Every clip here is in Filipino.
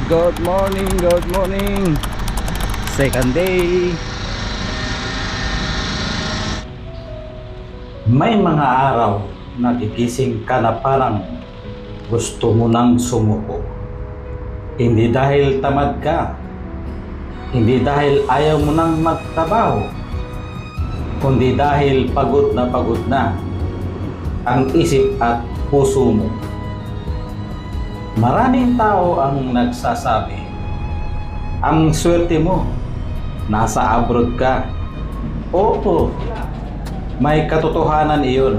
Good morning, good morning. Second day. May mga araw na gigising ka na parang gusto mo nang sumuko. Hindi dahil tamad ka, hindi dahil ayaw mo nang magtrabaho, kundi dahil pagod na ang isip at puso mo. Maraming tao ang nagsasabi, ang swerte mo, nasa abroad ka. Oo, may katotohanan iyon.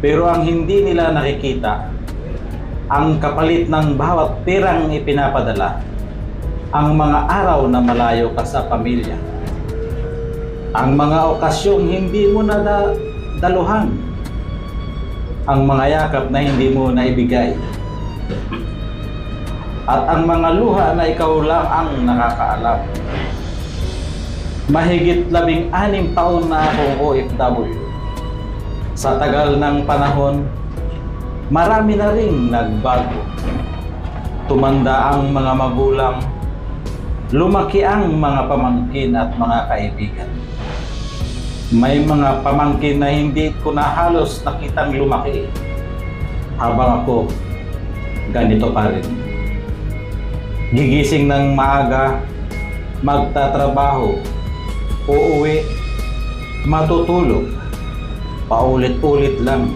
Pero ang hindi nila nakikita, ang kapalit ng bawat perang ipinapadala, ang mga araw na malayo ka sa pamilya, ang mga okasyong hindi mo daluhan, ang mga yakap na hindi mo naibigay, at ang mga luha na ikaw lang ang nakakaalam. Mahigit 16 taon na akong OFW. Sa tagal ng panahon, marami na ring nagbago. Tumanda ang mga magulang, lumaki ang mga pamangkin at mga kaibigan. May mga pamangkin na hindi ko na halos nakitang lumaki, habang ako ganito pa rin. Gigising ng maaga, magtatrabaho, uuwi, matutulog, paulit-ulit lang.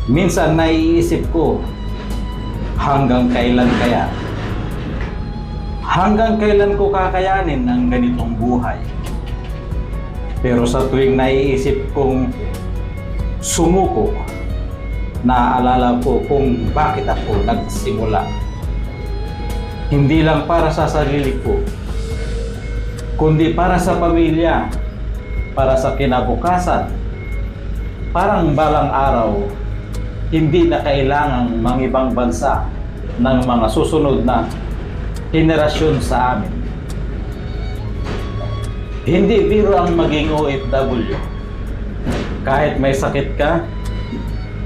Minsan naiisip ko, hanggang kailan kaya? Hanggang kailan ko kakayanin ang ganitong buhay? Pero sa tuwing naiisip kong sumuko, naaalala ko kung bakit ako nagsimula. Hindi lang para sa sarili ko, kundi para sa pamilya, para sa kinabukasan. Parang balang araw, hindi na kailangang mangibang bansa ng mga susunod na henerasyon sa amin. Hindi biro ang maging OFW. Kahit may sakit ka,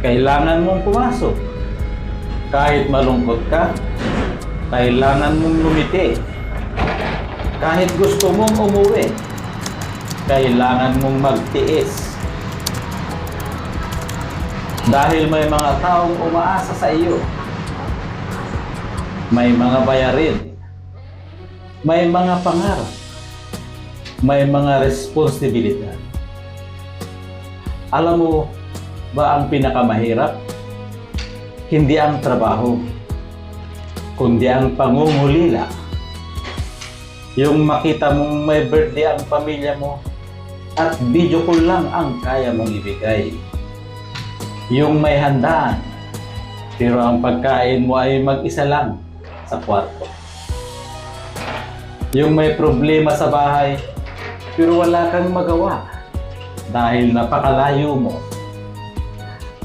kailangan mong pumasok. Kahit malungkot ka, kailangan mong lumiti. Kahit gusto mong umuwi, kailangan mong magtiis. Dahil may mga taong umaasa sa iyo. May mga bayarin. May mga pangarap. May mga responsibilidad. Alam mo ba ang pinakamahirap? Hindi ang trabaho, kundi ang pangungulila. Yung makita mong may birthday ang pamilya mo at video call lang ang kaya mong ibigay. Yung may handaan, pero ang pagkain mo ay mag-isa lang sa kwarto. Yung may problema sa bahay, pero wala kang magawa dahil napakalayo mo.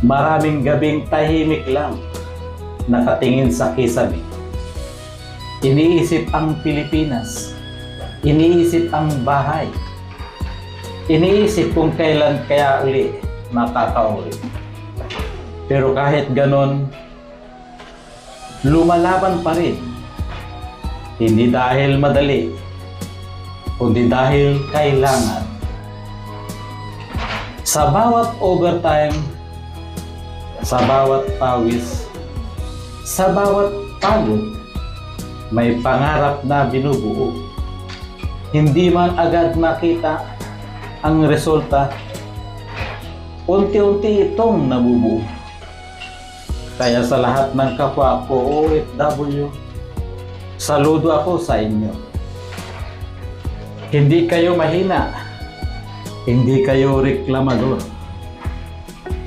Maraming gabing tahimik lang, nakatingin sa kisame. Iniisip ang Pilipinas, iniisip ang bahay, iniisip kung kailan kaya uli makakauwi. Pero kahit ganon, lumalaban pa rin. Hindi dahil madali, kundi dahil kailangan. Sa bawat overtime, sa bawat pawis, sa bawat pagod, may pangarap na binubuo. Hindi man agad makita ang resulta, unti-unti itong nabubuo. Kaya sa lahat ng kapwa ko OFW, saludo ako sa inyo. Hindi kayo mahina, hindi kayo reklamador.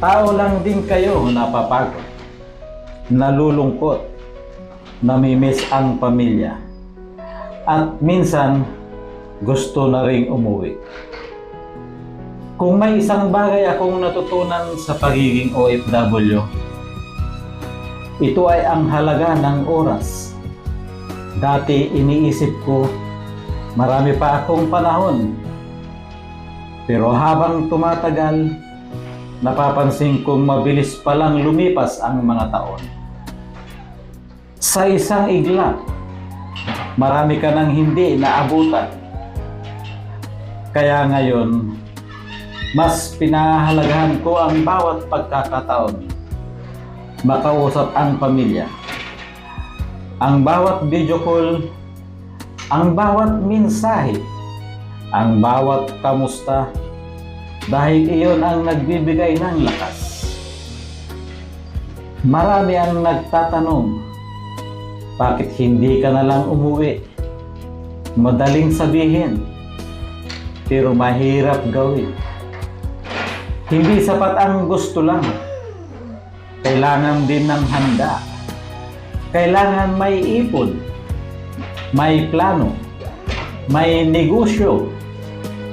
Tao lang din kayo napapagod, nalulungkot, namimiss ang pamilya, at minsan gusto na ring umuwi. Kung may isang bagay akong natutunan sa pagiging OFW, ito ay ang halaga ng oras. Dati iniisip ko, marami pa akong panahon. Pero habang tumatagal, napapansin kong mabilis palang lumipas ang mga taon. Sa isang iglap, marami ka nang hindi naabutan. Kaya ngayon, mas pinahalagahan ko ang bawat pagkakataon makausap ang pamilya. Ang bawat video call, ang bawat mensahe, ang bawat kamusta, dahil iyon ang nagbibigay ng lakas. Marami ang nagtatanong, bakit hindi ka na lang umuwi? Madaling sabihin, pero mahirap gawin. Hindi sapat ang gusto lang. Kailangan din ng handa. Kailangan may ipon, may plano, may negosyo,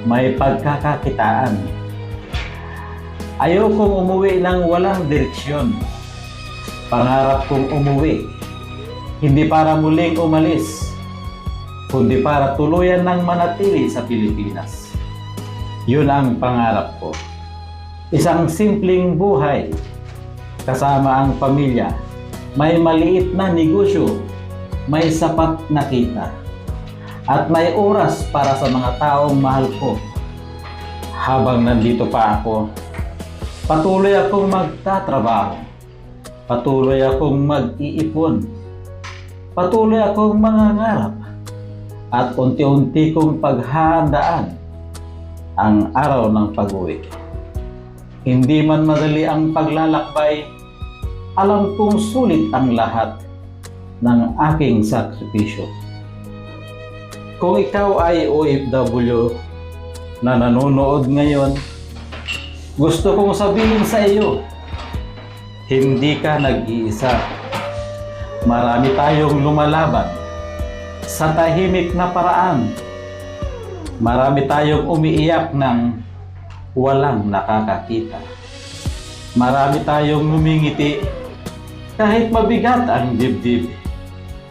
may pagkakakitaan. Ayokong umuwi ng walang direksyon. Pangarap kong umuwi, hindi para muling umalis, kundi para tuluyan ng manatili sa Pilipinas. Yun ang pangarap ko. Isang simpleng buhay, kasama ang pamilya, may maliit na negosyo, may sapat na kita, at may oras para sa mga taong mahal ko. Habang nandito pa ako, patuloy akong magtatrabaho, patuloy akong mag-iipon, patuloy akong mangangarap, at unti-unti kong paghahandaan ang araw ng pag-uwi. Hindi man madali ang paglalakbay, alam kong sulit ang lahat ng aking sakripisyo. Kung ikaw ay OFW na nanonood ngayon, gusto kong sabihin sa iyo, hindi ka nag-iisa. Marami tayong lumalaban sa tahimik na paraan. Marami tayong umiiyak ng walang nakakakita. Marami tayong lumingiti kahit mabigat ang dibdib.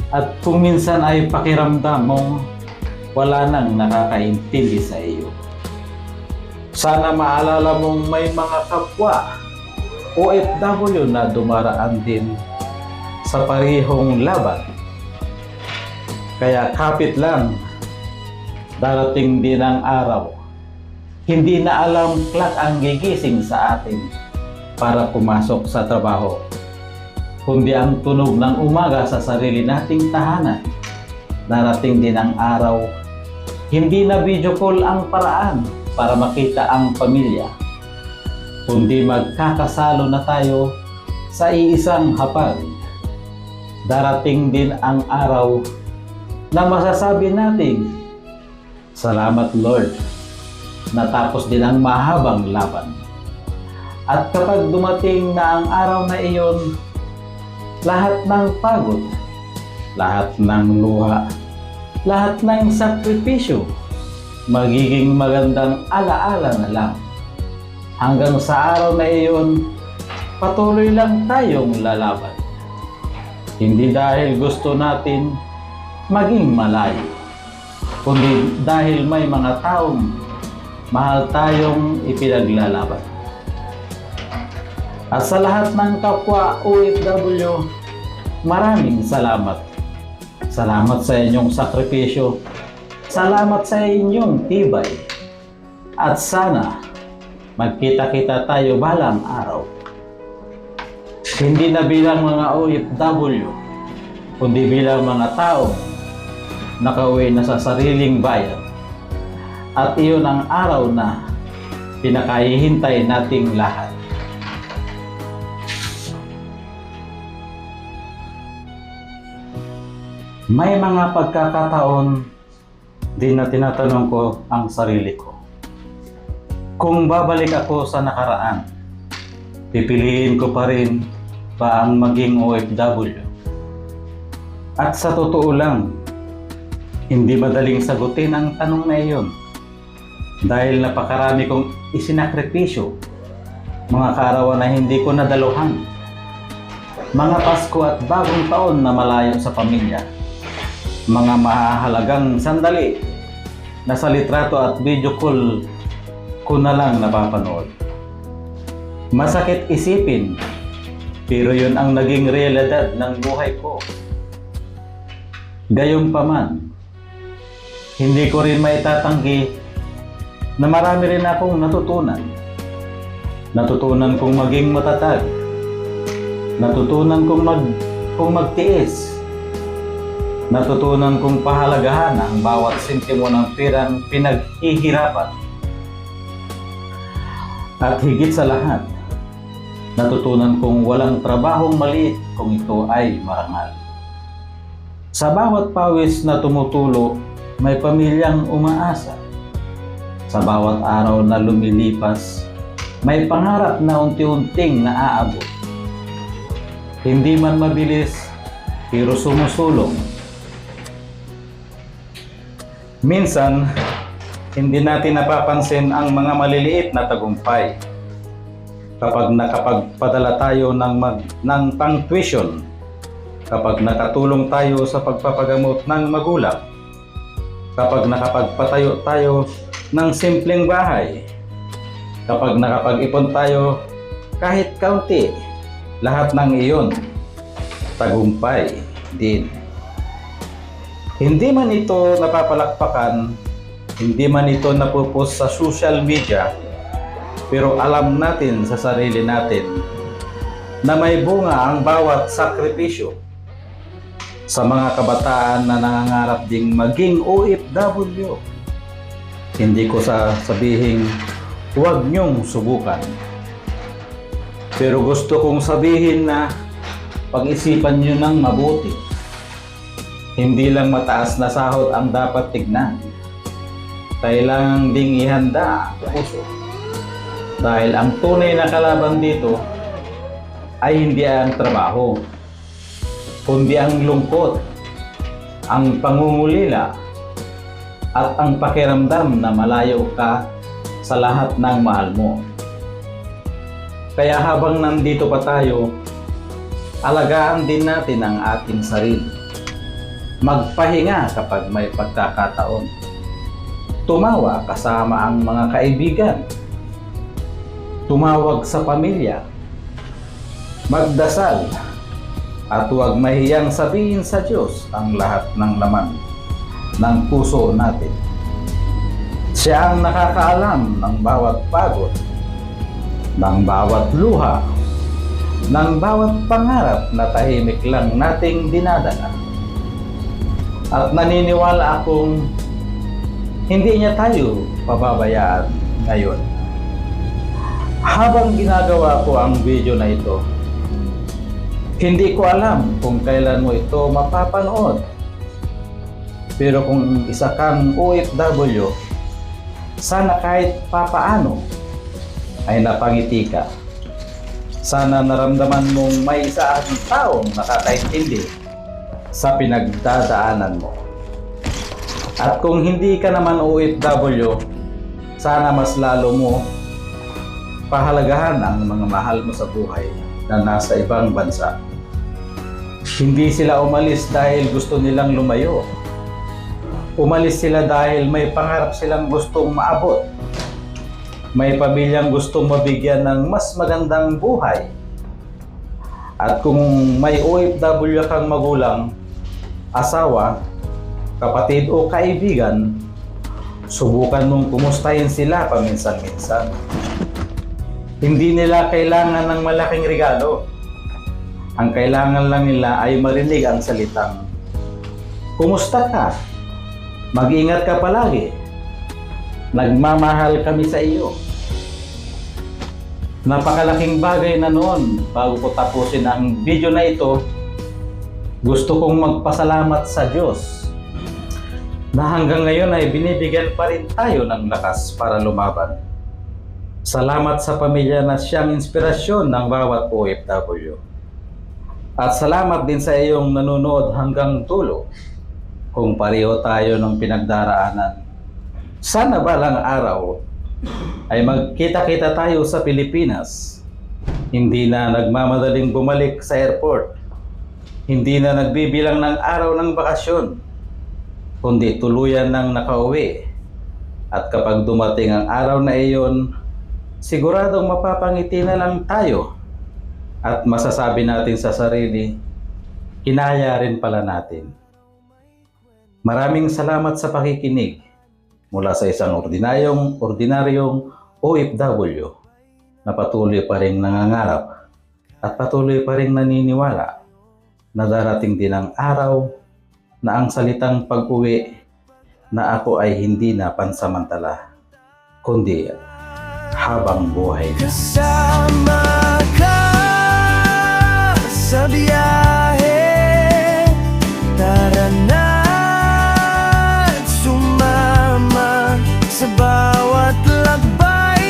At kung minsan ay pakiramdam mong wala nang nakakaintindi sa iyo. Sana maalala mong may mga kapwa OFW na dumaraan din sa parehong laban. Kaya kapit lang, darating din ang araw. Hindi na alam clock ang gigising sa atin para pumasok sa trabaho, kundi ang tunog ng umaga sa sarili nating tahanan. Darating din ang araw, hindi na video call ang paraan para makita ang pamilya, kundi magkakasalo na tayo sa iisang hapag. Darating din ang araw na masasabi natin, salamat Lord, natapos din ang mahabang laban. At kapag dumating na ang araw na iyon, lahat ng pagod, lahat ng luha, lahat ng sakripisyo, magiging magandang alaala na lang. Hanggang sa araw na iyon, patuloy lang tayong lalaban. Hindi dahil gusto natin maging malayo, kundi dahil may mga taong mahal tayong ipinaglalaban. At sa lahat ng kapwa OFW, maraming salamat. Salamat sa inyong sakripisyo. Salamat sa inyong tibay. At sana magkita-kita tayo balang araw. Hindi na bilang mga OFW, kundi bilang mga taong nakauwi na sa sariling bayan. At iyon ang araw na pinakahihintay nating lahat. May mga pagkakataon din na tinatanong ko ang sarili ko. Kung babalik ako sa nakaraan, pipiliin ko pa rin ba ang maging OFW? At sa totoo lang, hindi madaling sagutin ang tanong na iyon. Dahil napakarami kong isinakripisyo, mga kaarawan na hindi ko nadaluhan, mga Pasko at bagong taon na malayo sa pamilya, mga mahahalagang sandali na sa litrato at video call ko na lang napapanood. Masakit isipin, pero yun ang naging realidad ng buhay ko. Gayunpaman, hindi ko rin maitatanggi na marami rin akong natutunan. Natutunan kong maging matatag. Natutunan kong magtiis. Natutunan kong pahalagahan ang bawat sentimo ng pirang pinaghihirapan. At higit sa lahat, natutunan kong walang trabahong maliit kung ito ay marangal. Sa bawat pawis na tumutulo, may pamilyang umaasa. Sa bawat araw na lumilipas, may pangarap na unti-unting naaabot. Hindi man mabilis, pero sumusulong. Minsan, hindi natin napapansin ang mga maliliit na tagumpay. Kapag nakapagpadala tayo ng pang-tuition, kapag nakatulong tayo sa pagpapagamot ng magulang, kapag nakapagpatayo tayo ng simpleng bahay, kapag nakapag-ipon tayo kahit kaunti, lahat ng iyon, tagumpay din. Hindi man ito napapalakpakan, hindi man ito napopost sa social media, pero alam natin sa sarili natin na may bunga ang bawat sakripisyo. Sa mga kabataan na nangangarap ding maging OFW, hindi ko sasabihin huwag niyong subukan. Pero gusto kong sabihin na pag-isipan niyo ng mabuti. Hindi lang mataas na sahod ang dapat tignan. Kailangan ding ihanda ang puso. Dahil ang tunay na kalaban dito ay hindi ang trabaho, kundi ang lungkot, ang pangungulila, at ang pakiramdam na malayo ka sa lahat ng mahal mo. Kaya habang nandito pa tayo, alagaan din natin ang ating sarili. Magpahinga kapag may pagkakataon. Tumawa kasama ang mga kaibigan. Tumawag sa pamilya. Magdasal. At huwag mahiyang sabihin sa Diyos ang lahat ng laman ng puso natin. Siya ang nakakaalam ng bawat pagod, ng bawat luha, ng bawat pangarap na tahimik lang nating dinadala. At naniniwala akong hindi niya tayo pababayaan ngayon. Habang ginagawa ko ang video na ito, hindi ko alam kung kailan mo ito mapapanood. Pero kung isa kang OFW, sana kahit papaano ay napangiti ka. Sana naramdaman mong may isa ang taong nakakaintindi sa pinagdadaanan mo. At kung hindi ka naman OFW, sana mas lalo mo pahalagahan ang mga mahal mo sa buhay na nasa ibang bansa. Hindi sila umalis dahil gusto nilang lumayo. Umalis sila dahil may pangarap silang gustong maabot. May pamilyang gustong mabigyan ng mas magandang buhay. At kung may OFW kang magulang, asawa, kapatid o kaibigan, subukan mong kumustahin sila paminsan-minsan. Hindi nila kailangan ng malaking regalo. Ang kailangan lang nila ay marinig ang salitang, "Kumusta ka? Mag-ingat ka palagi. Nagmamahal kami sa iyo." Napakalaking bagay na noon bago ko tapusin ang video na ito. Gusto kong magpasalamat sa Diyos na hanggang ngayon ay binibigyan pa rin tayo ng lakas para lumaban. Salamat sa pamilya na siyang inspirasyon ng bawat OFW. At salamat din sa iyong nanonood hanggang dulo. Kung pareho tayo ng pinagdaraanan, sana balang araw ay magkita-kita tayo sa Pilipinas. Hindi na nagmamadaling bumalik sa airport. Hindi na nagbibilang ng araw ng bakasyon, kundi tuluyan ng nakauwi. At kapag dumating ang araw na iyon, siguradong mapapangiti na lang tayo at masasabi natin sa sarili, kinaya rin pala natin. Maraming salamat sa pakikinig mula sa isang ordinaryong OFW na patuloy pa rin nangangarap at patuloy pa rin naniniwala na darating din ang araw na ang salitang pag-uwi na ako ay hindi na pansamantala, kundi habang buhay na. Kasama ka sa biyahe, tara na at sumama sa bawat lakbay,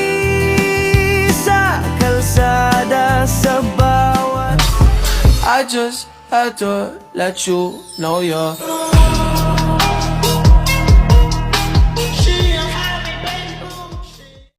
sa kalsada, sa bawat I just had to let you know you're